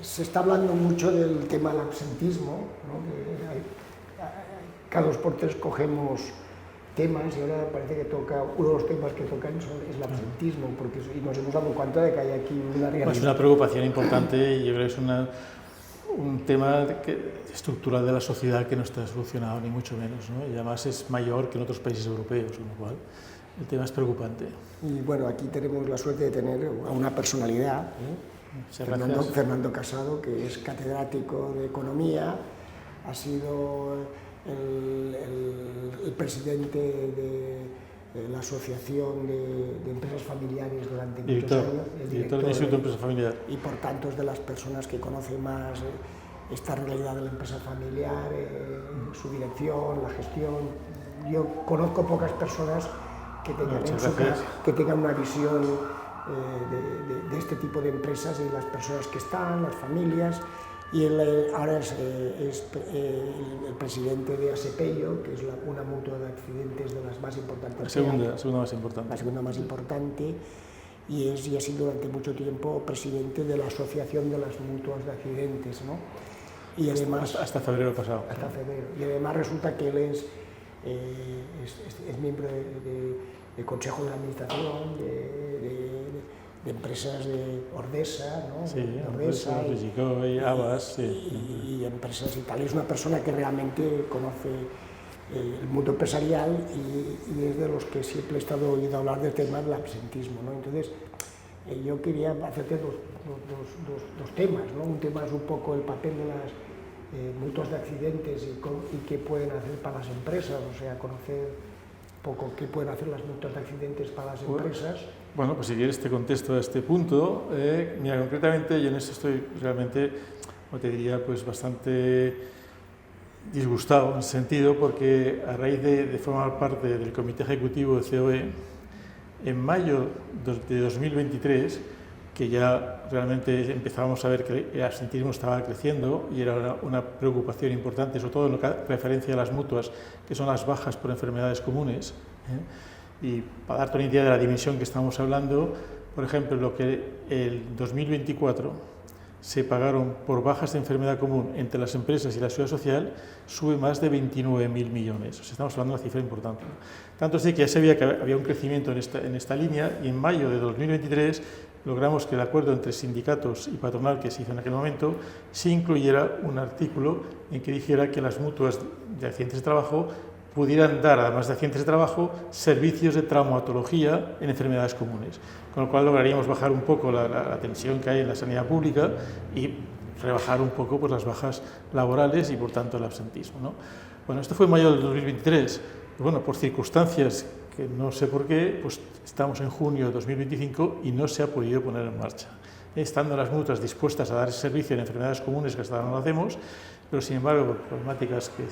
se está hablando mucho del tema del absentismo, ¿no? Cada 2 por 3 cogemos temas y ahora parece que toca, uno de los temas que tocan es el absentismo, porque y nos hemos dado cuenta de que hay aquí una realidad. Es una preocupación importante y yo creo que es un tema estructural de la sociedad que no está solucionado, ni mucho menos, ¿no? Y además es mayor que en otros países europeos, con lo cual el tema es preocupante. Y bueno, aquí tenemos la suerte de tener a una personalidad, Fernando Casado, que es catedrático de Economía, ha sido el presidente de la Asociación de Empresas Familiares durante muchos años. Director del Instituto de Empresa Familiar. Y por tanto es de las personas que conoce más esta realidad de la empresa familiar, su dirección, la gestión. Yo conozco pocas personas que tengan una visión de este tipo de empresas y las personas que están, las familias. Y él ahora es el presidente de Asepello, que es una mutua de accidentes de las más importantes. La segunda más importante. La segunda más importante, y ha sido durante mucho tiempo presidente de la Asociación de las Mutuas de Accidentes, ¿no? Y además, hasta febrero pasado. Hasta febrero. Y además resulta que él es miembro del Consejo de Administración de empresas de Ordesa, ¿no? Sí, Ordesa, y Abas, y empresas y tal. Es una persona que realmente conoce el mundo empresarial y es de los que siempre he estado oyendo hablar del tema del absentismo, ¿no? Entonces, yo quería hacerte dos temas, ¿no? Un tema es un poco el papel de las mutuas de accidentes y qué pueden hacer para las empresas, o sea, conocer un poco qué pueden hacer las mutuas de accidentes para las empresas. Bueno, pues si quieres te contesto a este punto. Mira, concretamente yo en esto estoy realmente, como te diría, pues bastante disgustado en ese sentido, porque a raíz de formar parte del Comité Ejecutivo de COE, en mayo de 2023, que ya realmente empezábamos a ver que el absentismo estaba creciendo y era una preocupación importante, sobre todo en lo que referencia a las mutuas, que son las bajas por enfermedades comunes. Y para darte una idea de la dimensión que estamos hablando, por ejemplo, lo que el 2024 se pagaron por bajas de enfermedad común entre las empresas y la seguridad social, sube más de 29.000 millones. O sea, estamos hablando de una cifra importante. Tanto así que ya se veía que había un crecimiento en esta línea, y en mayo de 2023 logramos que el acuerdo entre sindicatos y patronal que se hizo en aquel momento se incluyera un artículo en que dijera que las mutuas de accidentes de trabajo pudieran dar, además de accidentes de trabajo, servicios de traumatología en enfermedades comunes, con lo cual lograríamos bajar un poco la tensión que hay en la sanidad pública y rebajar un poco pues, las bajas laborales y, por tanto, el absentismo, ¿no? Bueno, esto fue en mayo del 2023. Bueno, por circunstancias que no sé por qué, pues estamos en junio de 2025 y no se ha podido poner en marcha. Estando las mutuas dispuestas a dar ese servicio en enfermedades comunes, que hasta ahora no lo hacemos, pero sin embargo, por problemáticas que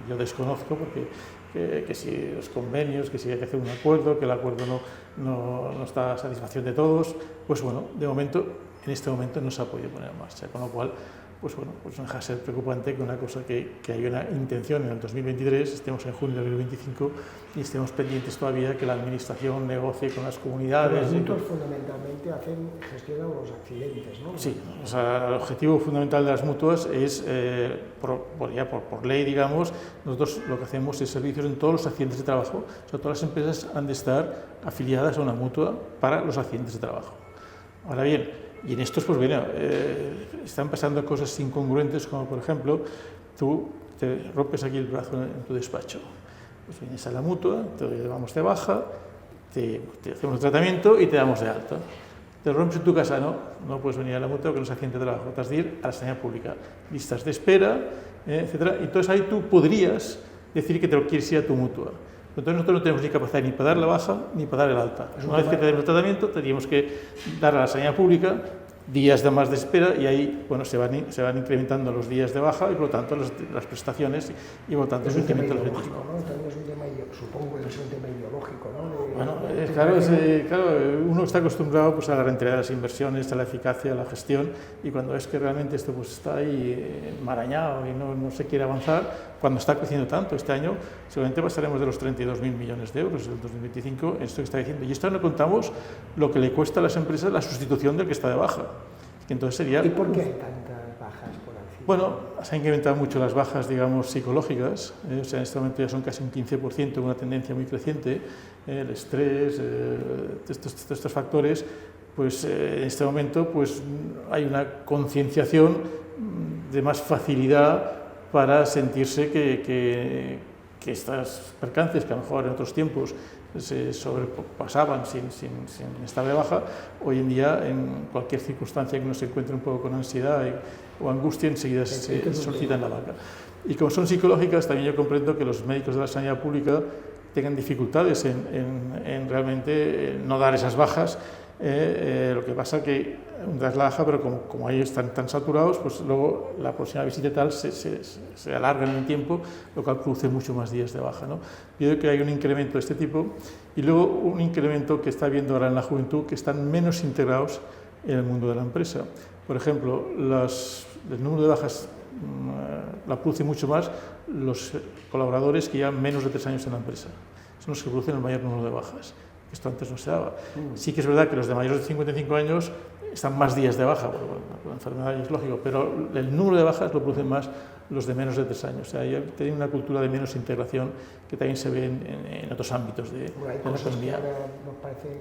yo desconozco, porque que si los convenios, que si hay que hacer un acuerdo, que el acuerdo no está a satisfacción de todos, pues bueno, de momento, en este momento no se ha podido poner en marcha, con lo cual, pues bueno, pues no deja de ser preocupante que una cosa que hay una intención en el 2023, estemos en junio de 2025 y estemos pendientes todavía que la administración negocie con las comunidades. Los mutuos fundamentalmente gestionan los accidentes, ¿no? Sí, o sea, el objetivo fundamental de las mutuas es, por ley, digamos, nosotros lo que hacemos es servicios en todos los accidentes de trabajo. O sea, todas las empresas han de estar afiliadas a una mutua para los accidentes de trabajo. Ahora bien, y en estos, pues bueno, están pasando cosas incongruentes, como por ejemplo, tú te rompes aquí el brazo en tu despacho, pues vienes a la mutua, te damos de baja, te hacemos el tratamiento y te damos de alta. Te rompes en tu casa, no puedes venir a la mutua que no es accidente de trabajo, te has de ir a la sanidad pública, listas de espera, etcétera. Entonces ahí tú podrías decir que te lo quieres ir a tu mutua. Entonces nosotros no tenemos ni capacidad ni para dar la baja ni para dar el alta. Una vez que te demos el tratamiento, tendríamos que dar a la sanidad pública días de más de espera y ahí bueno, se van incrementando los días de baja y por lo tanto las prestaciones y por lo tanto es un incremento tema del ideológico, ¿no? También es un tema, supongo que es un tema ideológico, ¿no? Bueno, claro, uno está acostumbrado pues, a la rentabilidad de las inversiones, a la eficacia, a la gestión, y cuando es que realmente esto pues, está ahí enmarañado y no se quiere avanzar, cuando está creciendo tanto este año, seguramente pasaremos de los 32.000 millones de euros en el 2025, en esto que está diciendo. Y esto no contamos lo que le cuesta a las empresas la sustitución del que está de baja. Que entonces sería... ¿Y por qué hay tantas bajas por accidente? Bueno, se han incrementado mucho las bajas, digamos, psicológicas, o sea, en este momento ya son casi un 15%, una tendencia muy creciente, el estrés, estos factores, pues en este momento pues hay una concienciación de más facilidad para sentirse que estas percances, que a lo mejor en otros tiempos se sobrepasaban sin estar de baja, hoy en día en cualquier circunstancia que uno se encuentre un poco con ansiedad o angustia, enseguida se solicitan la baja. Y como son psicológicas, también yo comprendo que los médicos de la sanidad pública tengan dificultades en realmente no dar esas bajas. Lo que pasa que das la baja, pero como ahí están tan saturados, pues luego la próxima visita y tal se alarga en el tiempo, lo cual produce mucho más días de baja, ¿no? Yo creo que hay un incremento de este tipo y luego un incremento que está habiendo ahora en la juventud, que están menos integrados en el mundo de la empresa. Por ejemplo, el número de bajas la produce mucho más los colaboradores que llevan menos de 3 años en la empresa. Son los que producen el mayor número de bajas. Esto antes no se daba. Sí que es verdad que los de mayores de 55 años están más días de baja, bueno, la enfermedad es lógico, pero el número de bajas lo producen más los de menos de 3 años. O sea, hay una cultura de menos integración que también se ve en otros ámbitos de la economía. Ahora nos parecen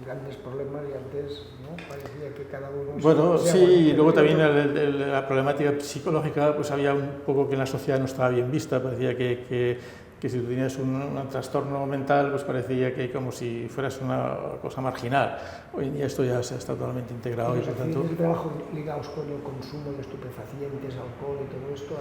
grandes problemas y antes, ¿no?, parecía que cada uno... Bueno, sí, y luego también la problemática psicológica, pues había un poco que en la sociedad no estaba bien vista, parecía que si tú tenías un trastorno mental, pues parecía que como si fueras una cosa marginal. Hoy en día esto ya se está totalmente integrado. ¿Y los accidentes de trabajo ligados con el consumo de estupefacientes, alcohol y todo esto?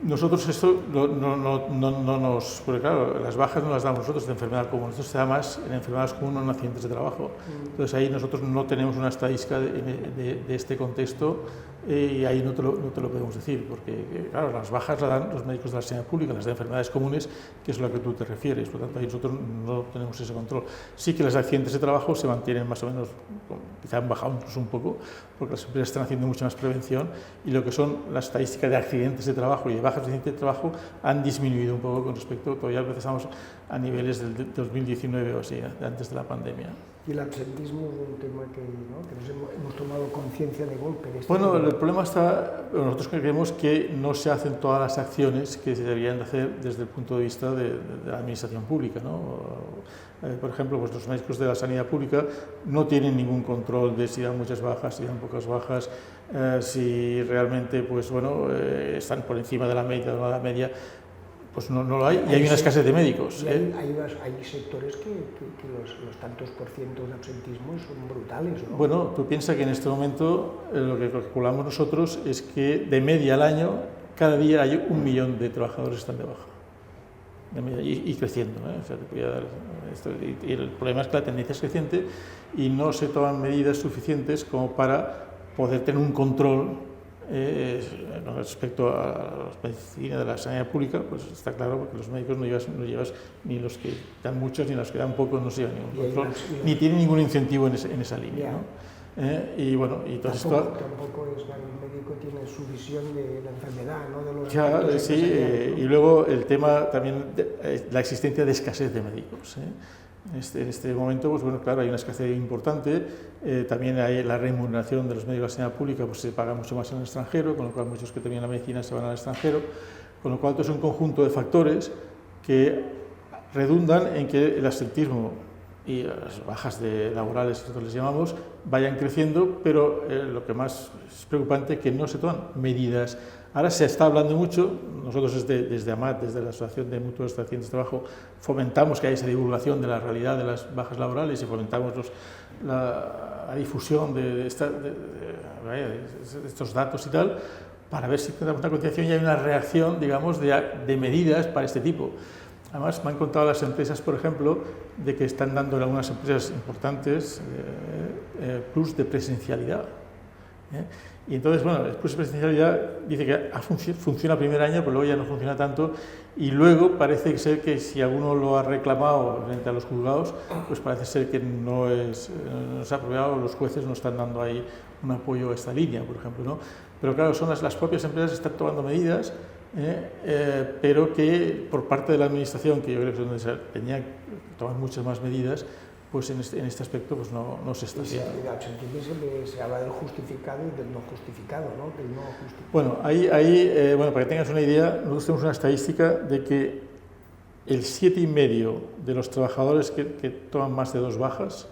Nosotros esto no nos... Porque claro, las bajas no las damos nosotros de enfermedad común, esto se da más en enfermedades comunes, no en accidentes de trabajo. Entonces ahí nosotros no tenemos una estadística de este contexto y ahí no te lo podemos decir, porque claro, las bajas las dan los médicos de la sanidad pública, las de enfermedades comunes, que es a lo que tú te refieres, por lo tanto ahí nosotros no tenemos ese control. Sí que las de accidentes de trabajo se mantienen más o menos, quizá han bajado incluso un poco, porque las empresas están haciendo mucha más prevención y lo que son las estadísticas de accidentes de trabajo y de bajas de accidentes de trabajo han disminuido un poco con respecto, todavía estamos a niveles del 2019 o así, antes de la pandemia. Y el absentismo es un tema que nos hemos tomado conciencia de golpe. Bueno, el problema está, nosotros creemos que no se hacen todas las acciones que se deberían de hacer desde el punto de vista de la administración pública, ¿no? Por ejemplo, pues los médicos de la sanidad pública no tienen ningún control de si dan muchas bajas, si dan pocas bajas, si realmente pues, bueno, están por encima de la media o no de la media. Pues no lo hay, y hay una escasez de médicos. Hay sectores que los tantos por ciento de absentismo son brutales, ¿no? Bueno, tú piensas que en este momento lo que calculamos nosotros es que de media al año, cada día hay 1 millón de trabajadores que están de baja. De media, y creciendo, ¿eh? O sea, te podría dar esto, y el problema es que la tendencia es creciente y no se toman medidas suficientes como para poder tener un control. Con respecto a la medicina de la sanidad pública, pues está claro, porque los médicos no llevas ni los que dan muchos ni los que dan pocos, no se llevan ningún control, ni tienen ningún incentivo en esa línea, ¿no? Y bueno, y todo esto... Tampoco es, el médico tiene su visión de la enfermedad, ¿no? De los sí, y luego el tema también de la existencia de escasez de médicos, En este momento, pues bueno, claro, hay una escasez importante, también hay la remuneración de los médicos de la sanidad pública, pues se paga mucho más en el extranjero, con lo cual muchos que terminan la medicina se van al extranjero, con lo cual todo es un conjunto de factores que redundan en que el absentismo y las bajas laborales, que nosotros les llamamos, vayan creciendo, pero lo que más es preocupante es que no se toman medidas. Ahora se está hablando mucho, nosotros desde AMAT, desde la Asociación de Mutuos de Accidentes de Trabajo, fomentamos que haya esa divulgación de la realidad de las bajas laborales y fomentamos la difusión de estos datos y tal, para ver si tenemos una concienciación y hay una reacción, digamos, de medidas para este tipo. Además, me han contado las empresas, por ejemplo, de que están dando en algunas empresas importantes plus de presencialidad. Y entonces, bueno, el plus de presencialidad dice que funciona el primer año, pero luego ya no funciona tanto. Y luego parece ser que si alguno lo ha reclamado frente a los juzgados, pues parece ser que no se ha aprobado, los jueces no están dando ahí un apoyo a esta línea, por ejemplo, ¿no? Pero claro, son las propias empresas que están tomando medidas, pero que por parte de la administración, que yo creo que es donde se tenían que tomar muchas más medidas, pues en este aspecto pues no se está haciendo. Se habla del justificado y del no justificado, ¿no? Del no justificado. Bueno, bueno, para que tengas una idea, nosotros tenemos una estadística de que el 7,5% de los trabajadores que toman más de 2 bajas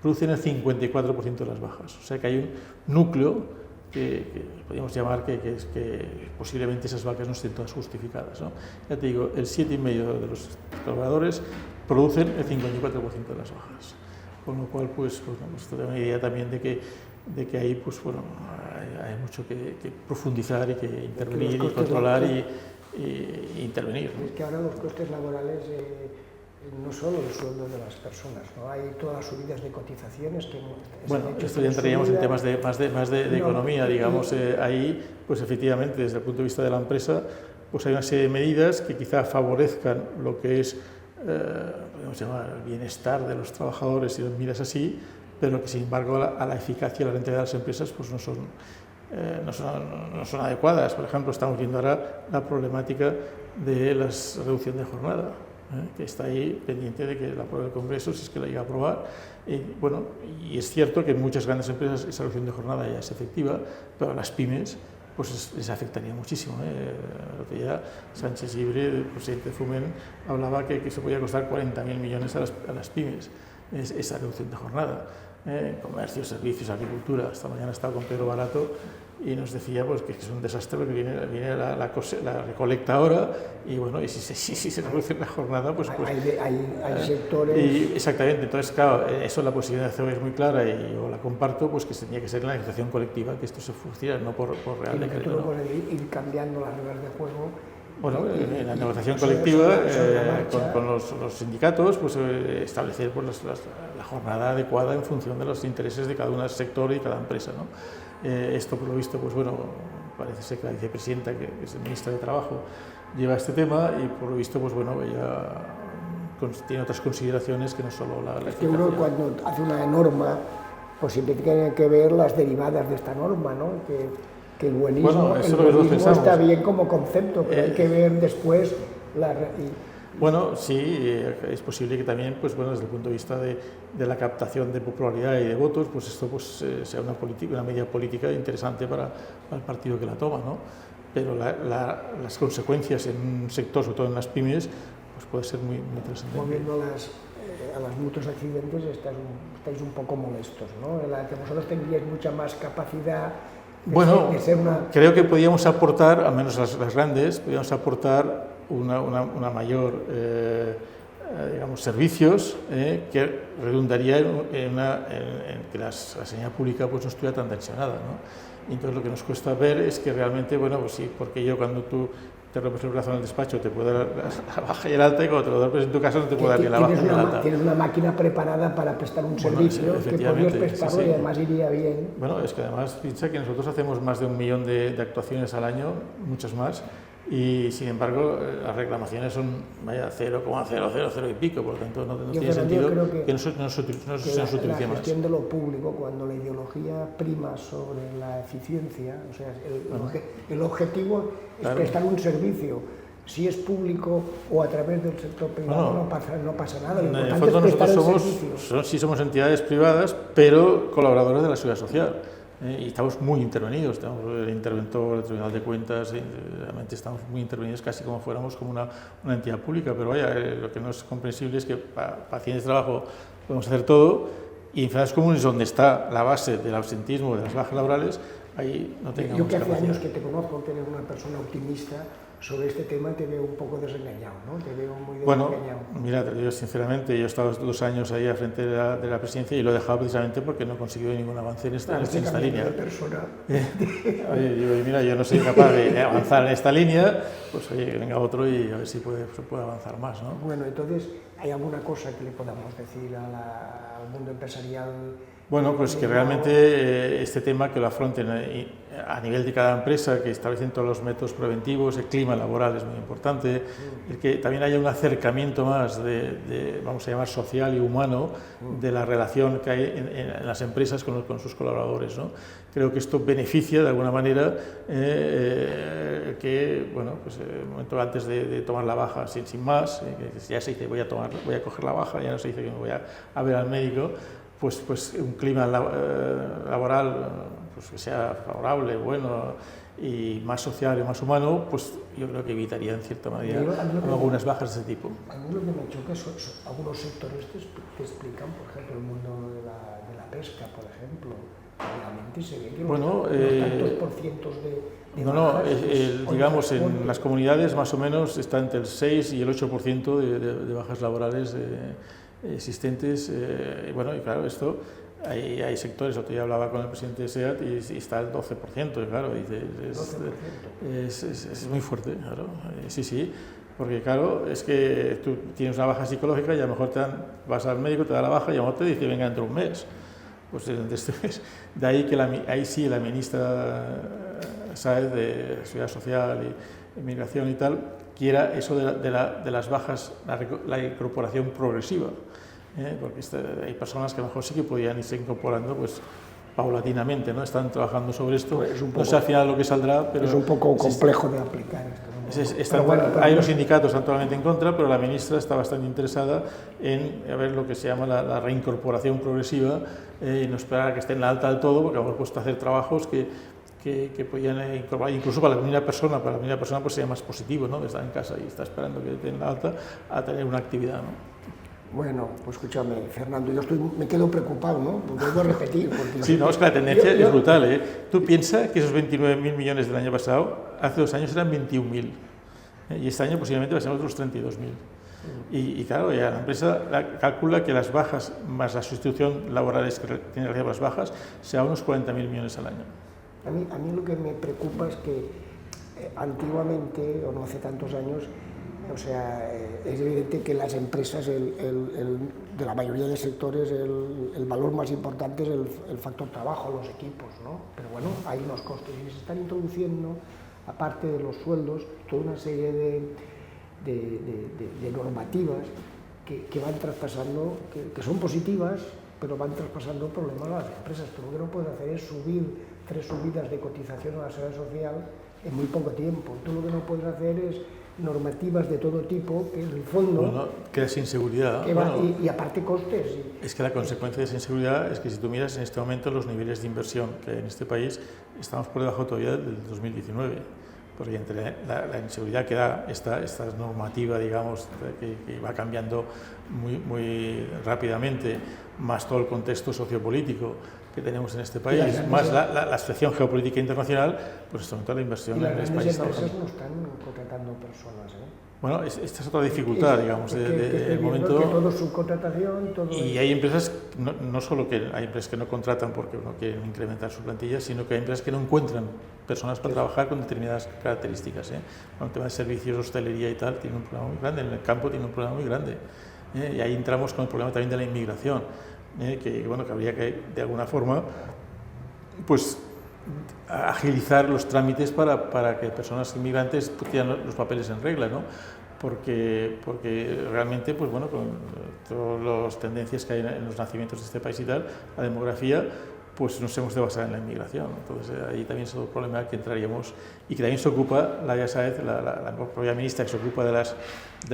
producen el 54% de las bajas. O sea que hay un núcleo que podríamos llamar que posiblemente esas vacas no estén todas justificadas, ¿no? Ya te digo, el 7,5% de los trabajadores producen el 54% de las bajas. Con lo cual, pues esto da una idea también de que ahí pues, bueno, hay mucho que profundizar y que intervenir y controlar y intervenir, ¿no? Es que ahora los costes laborales no solo el sueldo de las personas, ¿no? Hay todas las subidas de cotizaciones que... Bueno, esto ya entraríamos en temas más de economía, digamos. Ahí, pues efectivamente, desde el punto de vista de la empresa, pues hay una serie de medidas que quizá favorezcan lo que es, podemos llamar, el bienestar de los trabajadores, si lo miras así, pero que sin embargo a la eficacia y la rentabilidad de las empresas pues no son adecuadas. Por ejemplo, estamos viendo ahora la problemática de la reducción de jornada, que está ahí pendiente de que la apruebe el Congreso, si es que la llega a aprobar. Bueno, y es cierto que en muchas grandes empresas esa reducción de jornada ya es efectiva, pero a las pymes pues les afectaría muchísimo. El otro día Sánchez Llibre, el presidente de Fumen, hablaba que se podía costar 40.000 millones a las pymes esa reducción de jornada. Comercio, servicios, agricultura. Esta mañana he estado con Pedro Barato y nos decía pues, que es un desastre porque viene la recolecta ahora y bueno, y si se reduce la jornada, pues hay sectores... exactamente, entonces claro, eso la posibilidad de COE es muy clara y yo la comparto, pues que tendría que ser la negociación colectiva, que esto se funcione, no por real decreto. ¿No? Ir cambiando las reglas de juego? Bueno, en la negociación colectiva con los sindicatos, pues establecer pues, la jornada adecuada en función de los intereses de cada sector y cada empresa, ¿no? Esto, por lo visto, pues bueno, parece ser que la vicepresidenta, que es la ministra de Trabajo, lleva este tema y por lo visto, pues bueno, ella tiene otras consideraciones que no solo la Es que uno cuando hace una norma, pues siempre tiene que ver las derivadas de esta norma, ¿no? Que el buenismo, está bien como concepto, pero hay que ver después Bueno, sí, es posible que también, pues bueno, desde el punto de vista de la captación de popularidad y de votos, pues esto pues, sea una medida política interesante para el partido que la toma, ¿no? Pero las consecuencias en un sector, sobre todo en las pymes, pues puede ser muy interesante. Volviendo a los muchos accidentes, estáis un poco molestos, ¿no? Que vosotros tendríais mucha más capacidad. Bueno, creo que podíamos aportar, al menos las grandes, podíamos aportar una mayor, digamos, servicios que redundaría en que la sanidad pública pues, no estuviera tan tensionada, ¿no? Y entonces lo que nos cuesta ver es que realmente, bueno, pues sí, porque yo cuando tú te rompes el brazo en el despacho te puedo dar la baja y el alta, y cuando te lo rompes en tu casa no te puedo dar ni la baja ni la alta. Tienes una máquina preparada para prestar un servicio que podrías prestarlo y además iría bien. Bueno, es que además piensa que nosotros hacemos más de 1 millón de actuaciones al año, muchas más, y sin embargo las reclamaciones son 0,000 y pico, por lo tanto no tiene sentido que no se utilice más. La gestión de lo público, cuando la ideología prima sobre la eficiencia, o sea, el objetivo es prestar un servicio, si es público o a través del sector privado, no pasa nada. Lo importante es prestar el servicio. Sí somos entidades privadas, pero colaboradores de la seguridad social. Y estamos muy intervenidos, tenemos el interventor, el Tribunal de Cuentas, realmente estamos muy intervenidos casi como fuéramos como una entidad pública, pero vaya, lo que no es comprensible es que para accidentes de trabajo podemos hacer todo y en enfermedades comunes, donde está la base del absentismo, de las bajas laborales, ahí no tengamos Yo que hace capacidad. años que te conozco, que eres una persona optimista sobre este tema, te veo un poco desengañado, ¿no? Te veo muy desengañado. Bueno, mira, te lo digo sinceramente, yo he estado 2 años ahí al frente de la presidencia y lo he dejado precisamente porque no he conseguido ningún avance en esta línea. Oye, digo, mira, yo no soy capaz de avanzar en esta línea, pues oye, que venga otro y a ver si se puede avanzar más, ¿no? Bueno, entonces, ¿hay alguna cosa que le podamos decir al mundo empresarial? Bueno, pues que realmente este tema que lo afronten a nivel de cada empresa, que establecen todos los métodos preventivos, el clima laboral es muy importante, el que también haya un acercamiento más vamos a llamar social y humano, de la relación que hay en las empresas con sus colaboradores, ¿no? Creo que esto beneficia de alguna manera que, bueno, pues el momento antes de tomar la baja sin más, que ya se dice voy a coger la baja, ya no se dice que me voy a ver al médico, pues un clima laboral pues que sea favorable, bueno y más social y más humano, pues yo creo que evitaría en cierta manera algunas bajas de ese tipo. A mí lo que me choca son algunos sectores que explican, por ejemplo, el mundo de la pesca, por ejemplo. Realmente se ve que los tantos por cientos de bajas, digamos, en las comunidades más o menos está entre el 6 y el 8% de bajas laborales existentes. Bueno, y claro, esto hay sectores, otro día hablaba con el presidente de SEAT y está el 12%, y claro, es muy fuerte, claro, sí, porque claro, es que tú tienes una baja psicológica y a lo mejor vas al médico, te da la baja y a lo mejor te dice venga dentro de un mes. Pues de este mes. De ahí que ahí sí la ministra Sáez de Seguridad Social y Inmigración y tal quiera eso de las bajas, la incorporación progresiva, porque hay personas que a lo mejor sí que podían irse incorporando pues paulatinamente, ¿no? Están trabajando sobre esto, pues no sé al final lo que saldrá, pero es un poco complejo de aplicar esto, ¿no? Hay los sindicatos están totalmente en contra, pero la ministra está bastante interesada en ver lo que se llama la reincorporación progresiva y no esperar a que esté en la alta del todo, porque a lo mejor cuesta hacer trabajos que podían incorporar, incluso para la primera persona pues sería más positivo, ¿no? De estar en casa y está esperando que esté en la alta a tener una actividad, ¿no? Bueno, pues escúchame, Fernando, me quedo preocupado, ¿no? Vuelvo a repetir. Porque sí, no, es que la tendencia es brutal, ¿eh? Tú piensas que esos 29.000 millones del año pasado, hace 2 años eran 21.000, y este año posiblemente va a ser otros 32.000. Y claro, ya la empresa calcula que las bajas más la sustitución laborales que tiene que hacer las bajas sea unos 40.000 millones al año. A mí lo que me preocupa es que antiguamente, o no hace tantos años, o sea, es evidente que las empresas, de la mayoría de sectores, el valor más importante es el factor trabajo, los equipos, ¿no? Pero bueno, hay unos costes y se están introduciendo, aparte de los sueldos, toda una serie de normativas que van traspasando, que son positivas, pero van traspasando problemas a las empresas. Tú lo que no puedes hacer es subir 3 subidas de cotización a la seguridad social en muy poco tiempo. Tú lo que no puedes hacer es normativas de todo tipo, que en el fondo... Bueno, creas inseguridad. Y aparte costes. Es que la consecuencia de esa inseguridad es que si tú miras en este momento los niveles de inversión que hay en este país, estamos por debajo todavía del 2019. Porque entre la inseguridad que da esta normativa, digamos, que va cambiando muy rápidamente, más todo el contexto sociopolítico que tenemos en este país, más la situación geopolítica internacional, pues esto aumenta la inversión en este país. Y las grandes empresas no están contratando personas, Bueno, esta es otra dificultad, digamos, del momento. Que todo subcontratación, todo... Y hay empresas, no solo que hay empresas que no contratan porque no quieren incrementar su plantilla, sino que hay empresas que no encuentran personas para trabajar con determinadas características. Con el tema de servicios, hostelería y tal, tiene un problema muy grande, en el campo tiene un problema muy grande. Y ahí entramos con el problema también de la inmigración, que habría que, de alguna forma, pues agilizar los trámites para que personas inmigrantes tengan los papeles en regla, ¿no? Porque realmente, pues bueno, con todas las tendencias que hay en los nacimientos de este país y tal, la demografía, pues nos hemos de basar en la inmigración. Entonces ahí también es otro problema que entraríamos y que también se ocupa, la Sáez, la propia ministra que se ocupa de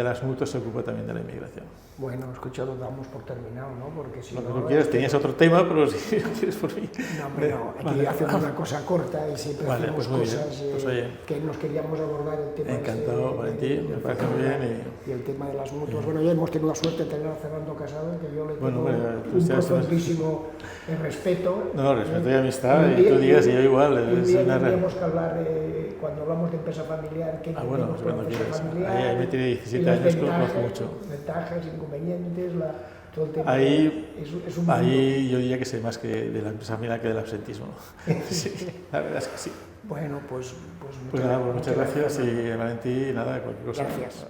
las mutuas, se ocupa también de la inmigración. Bueno, escuchado, damos por terminado, ¿no? Porque si lo que tú quieras, tenías otro tema, pero si quieres por mí. No, aquí hacemos una cosa corta y siempre hacemos cosas que nos queríamos abordar el tema. Encantado, Valentín, me parece muy bien. Y el tema de las mutuas. Bueno, ya hemos tenido la suerte de tener a Fernando Casado, que yo le tengo un profundísimo respeto. No, respeto y amistad, y tú digas, y yo igual. Un día tendríamos que hablar, cuando hablamos de empresa familiar, que bueno, pues cuando quieras. Ahí me tiene 17 años, que lo conozco mucho. Ventajas, inconvenientes, todo el tema. Es un ahí yo diría que sé más que de la empresa familiar que del absentismo. Sí, la verdad es que sí. Bueno, pues nada, muchas gracias y Valentín, nada, cualquier cosa. Gracias.